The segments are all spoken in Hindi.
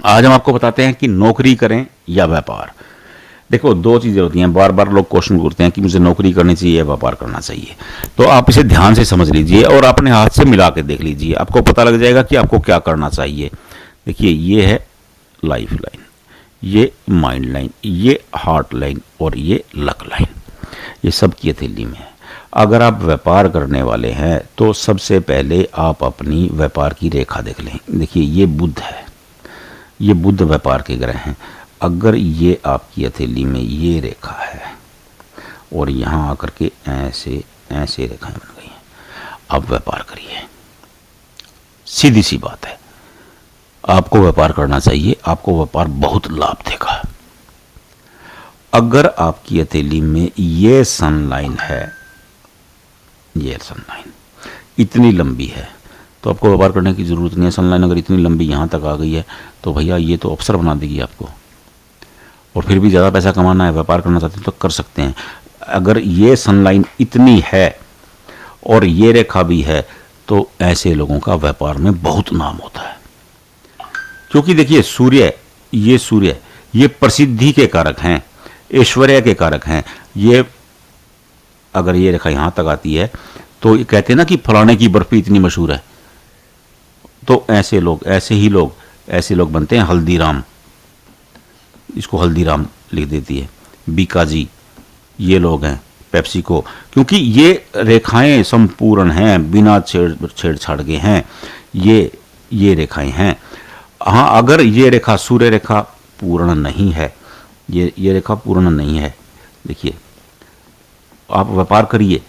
आज हम आपको बताते हैं कि नौकरी करें या व्यापार। देखो, दो चीज़ें होती हैं। बार बार लोग क्वेश्चन करते हैं कि मुझे नौकरी करनी चाहिए या व्यापार करना चाहिए। तो आप इसे ध्यान से समझ लीजिए और अपने हाथ से मिला के देख लीजिए, आपको पता लग जाएगा कि आपको क्या करना चाहिए। देखिए, ये है लाइफ लाइन, ये माइंड लाइन, ये हार्ट लाइन और ये लक लाइन। ये सब की हथेली में है। अगर आप व्यापार करने वाले हैं तो सबसे पहले आप अपनी व्यापार की रेखा देख लें। देखिए, ये बुध है, ये बुध व्यापार के ग्रह हैं। अगर ये आपकी हथेली में ये रेखा है और यहाँ आकर के ऐसे ऐसे रेखाएं बन गई हैं, आप व्यापार करिए। सीधी सी बात है, आपको व्यापार करना चाहिए, आपको व्यापार बहुत लाभ देगा। अगर आपकी हथेली में ये सन लाइन है, ये सन लाइन इतनी लंबी है, तो आपको व्यापार करने की ज़रूरत नहीं है। सनलाइन अगर इतनी लंबी यहाँ तक आ गई है तो भैया ये तो अवसर बना देगी आपको। और फिर भी ज़्यादा पैसा कमाना है, व्यापार करना चाहते हैं तो कर सकते हैं। अगर ये सनलाइन इतनी है और ये रेखा भी है तो ऐसे लोगों का व्यापार में बहुत नाम होता है। क्योंकि देखिए, सूर्य ये प्रसिद्धि के कारक हैं, ऐश्वर्य के कारक हैं। ये अगर ये रेखा यहाँ तक आती है तो कहते हैं ना कि फलाने की बर्फी इतनी मशहूर है, तो ऐसे लोग बनते हैं हल्दीराम। इसको हल्दीराम लिख देती है। बीकाजी, ये लोग हैं पेप्सिको, क्योंकि ये रेखाएं संपूर्ण हैं, बिना छेड़छाड़ के हैं। ये रेखाएं हैं। हाँ, अगर ये रेखा सूर्य रेखा पूर्ण नहीं है, ये रेखा पूर्ण नहीं है, देखिए, आप व्यापार करिए,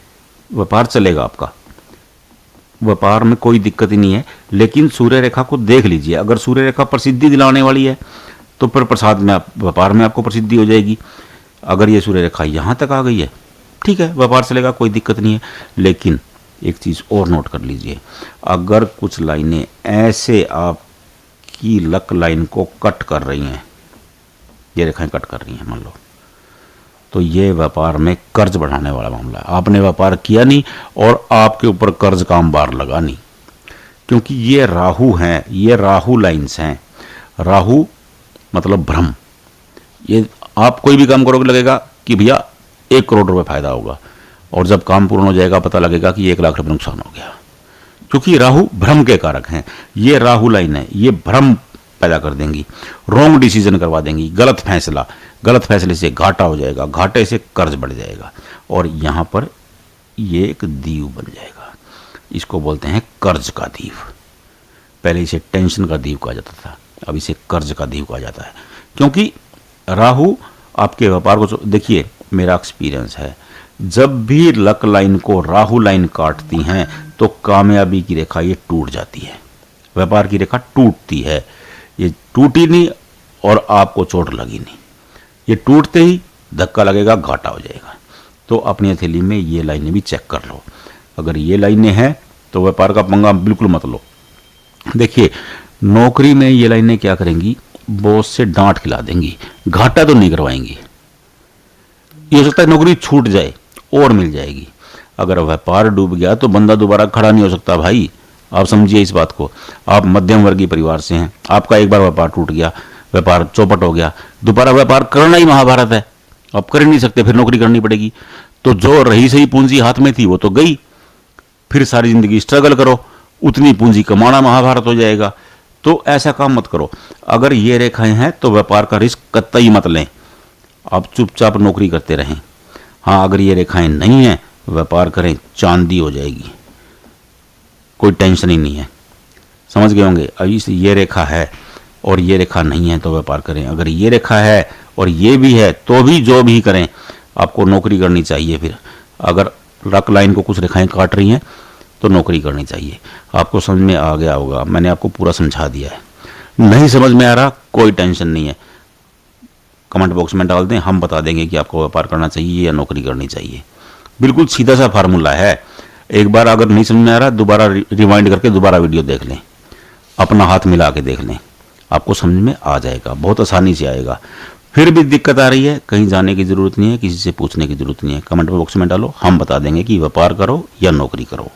व्यापार चलेगा आपका, व्यापार में कोई दिक्कत ही नहीं है। लेकिन सूर्य रेखा को देख लीजिए। अगर सूर्य रेखा प्रसिद्धि दिलाने वाली है तो फिर प्रसाद में व्यापार में आपको प्रसिद्धि हो जाएगी। अगर ये सूर्य रेखा यहाँ तक आ गई है, ठीक है, व्यापार चलेगा, कोई दिक्कत नहीं है। लेकिन एक चीज़ और नोट कर लीजिए, अगर कुछ लाइनें ऐसे आपकी लक लाइन को कट कर रही हैं, ये रेखाएं कट कर रही हैं मान लो, तो ये व्यापार में कर्ज बढ़ाने वाला मामला है। आपने व्यापार किया नहीं और आपके ऊपर कर्ज का अंबार लगा नहीं, क्योंकि ये राहु हैं, ये राहु लाइन्स हैं। राहु मतलब भ्रम। ये आप कोई भी काम करोगे लगेगा कि भैया 1 करोड़ रुपए फायदा होगा, और जब काम पूर्ण हो जाएगा पता लगेगा कि 1 लाख रुपए नुकसान हो गया। क्योंकि राहु भ्रम के कारक हैं। ये राहु लाइन है, ये भ्रम पैदा कर देंगी, रॉन्ग डिसीजन करवा देंगी, गलत फैसले से घाटा हो जाएगा, घाटे से कर्ज बढ़ जाएगा, और यहाँ पर ये एक दीव बन जाएगा। इसको बोलते हैं कर्ज का दीव। पहले इसे टेंशन का दीव कहा जाता था, अब इसे कर्ज का दीव कहा जाता है। क्योंकि राहु आपके व्यापार को, देखिए, मेरा एक्सपीरियंस है, जब भी लक लाइन को राहु लाइन काटती हैं तो कामयाबी की रेखा ये टूट जाती है, व्यापार की रेखा टूटती है। ये टूटी नहीं और आपको चोट लगी नहीं, ये टूटते ही धक्का लगेगा, घाटा हो जाएगा। तो अपनी हथेली में ये लाइनें भी चेक कर लो। अगर ये लाइनें हैं तो व्यापार का पंगा बिल्कुल मत लो। देखिए, नौकरी में ये लाइनें क्या करेंगी, बॉस से डांट खिला देंगी, घाटा तो नहीं करवाएंगी। ये हो सकता है नौकरी छूट जाए और मिल जाएगी। अगर व्यापार डूब गया तो बंदा दोबारा खड़ा नहीं हो सकता भाई, आप समझिए इस बात को। आप मध्यम वर्गीय परिवार से हैं, आपका एक बार व्यापार टूट गया, व्यापार चौपट हो गया, दोबारा व्यापार करना ही महाभारत है, आप कर ही नहीं सकते, फिर नौकरी करनी पड़ेगी। तो जो रही सही पूंजी हाथ में थी वो तो गई, फिर सारी जिंदगी स्ट्रगल करो, उतनी पूंजी कमाना महाभारत हो जाएगा। तो ऐसा काम मत करो। अगर ये रेखाएं हैं तो व्यापार का रिस्क कतई मत लें, आप चुपचाप नौकरी करते रहें। हाँ, अगर ये रेखाएं नहीं हैं, व्यापार करें, चांदी हो जाएगी, कोई टेंशन ही नहीं है। समझ गए होंगे। अभी ये रेखा है और ये रेखा नहीं है तो व्यापार करें। अगर ये रेखा है और ये भी है तो भी जो भी करें, आपको नौकरी करनी चाहिए। फिर अगर लक लाइन को कुछ रेखाएं काट रही हैं तो नौकरी करनी चाहिए। आपको समझ में आ गया होगा, मैंने आपको पूरा समझा दिया है। नहीं समझ में आ रहा, कोई टेंशन नहीं है, कमेंट बॉक्स में डाल दें, हम बता देंगे कि आपको व्यापार करना चाहिए या नौकरी करनी चाहिए। बिल्कुल सीधा सा फार्मूला है। एक बार अगर नहीं समझ में आ रहा, दोबारा रिवाइंड करके दोबारा वीडियो देख लें, अपना हाथ मिला के देख लें, आपको समझ में आ जाएगा, बहुत आसानी से आएगा। फिर भी दिक्कत आ रही है, कहीं जाने की ज़रूरत नहीं है, किसी से पूछने की ज़रूरत नहीं है, कमेंट बॉक्स में डालो, हम बता देंगे कि व्यापार करो या नौकरी करो।